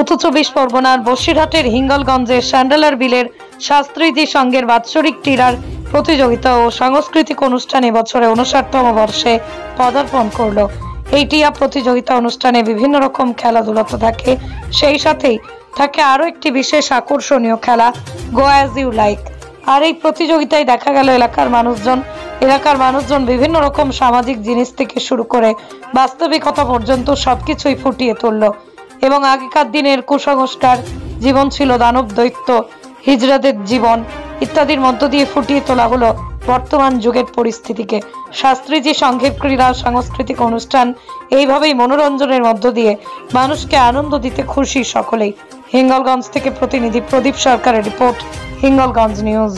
উত্তর চব্বিশ পরগনার বসিরহাটের হিঙ্গলগঞ্জের স্যান্ডেলার বিলের শাস্ত্রীজি সংঘের বাৎসরিক ক্রীড়ার প্রতিযোগিতা ও সাংস্কৃতিক অনুষ্ঠান এবছরে 59তম বর্ষে পদার্পণ করলো। এই টিয়া প্রতিযোগিতা অনুষ্ঠানে বিভিন্ন রকম খেলাধুলা তো থাকে, সেই সাথেই থাকে আরো একটি বিশেষ আকর্ষণীয় খেলা গো অ্যাজ ইউ লাইক। আর এই প্রতিযোগিতায় দেখা গেল এলাকার মানুষজন বিভিন্ন রকম সামাজিক জিনিস থেকে শুরু করে বাস্তবিকতা পর্যন্ত সবকিছুই ফুটিয়ে তুলল। এবং আগেকার দিনের কুসংস্কার, জীবন ছিল দানব দৈত্য, হিজড়াদের জীবন ইত্যাদির মধ্য দিয়ে ফুটিয়ে তোলা হলো বর্তমান যুগের পরিস্থিতিকে। শাস্ত্রীজি সংঘের ক্রীড়া সাংস্কৃতিক অনুষ্ঠান এইভাবেই মনোরঞ্জনের মধ্য দিয়ে মানুষকে আনন্দ দিতে খুশি সকলেই। হিঙ্গলগঞ্জ থেকে প্রতিনিধি প্রদীপ সরকারের রিপোর্ট, হিঙ্গলগঞ্জ নিউজ।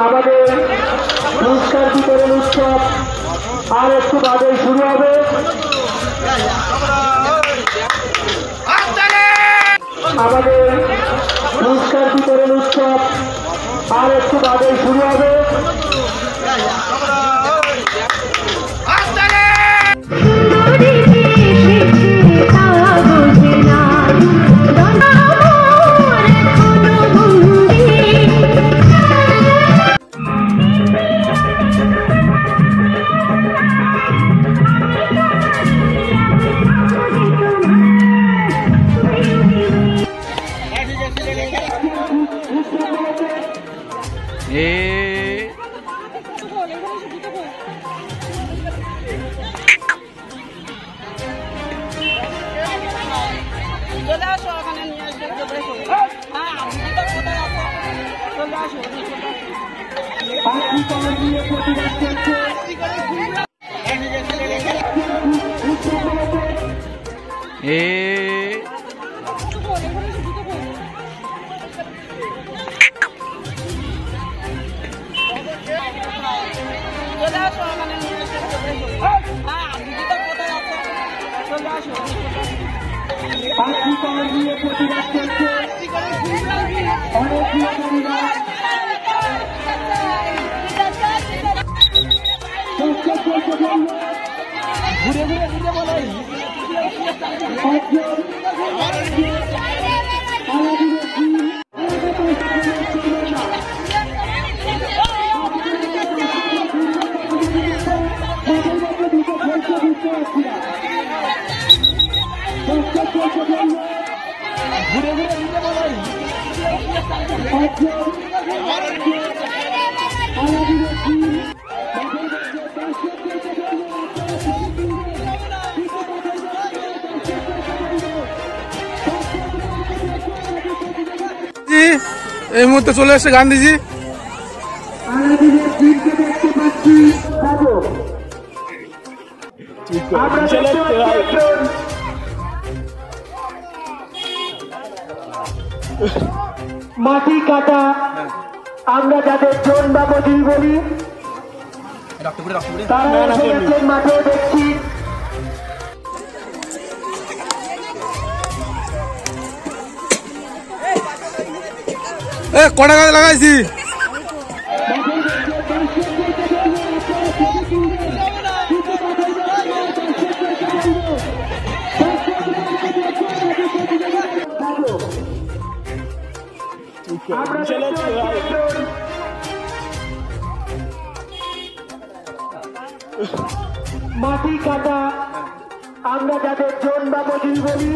আমাদের পুরস্কার বিতরণ উৎসব আর একটু বাদে শুরু হবে। আমাদের পুরস্কার বিতরণ উৎসব আর একটু বাদে শুরু হবে। এই মুহূর্তে চলে এসেছে গান্ধীজি। মাটি কাটা আমরা যাদের জন বা মজুরি বলি, তারা মাঠেও দেখছি। কটা গাছ লাগাইছি। মাটি কাটা আমরা যাদের জন বা মজুরি বলি,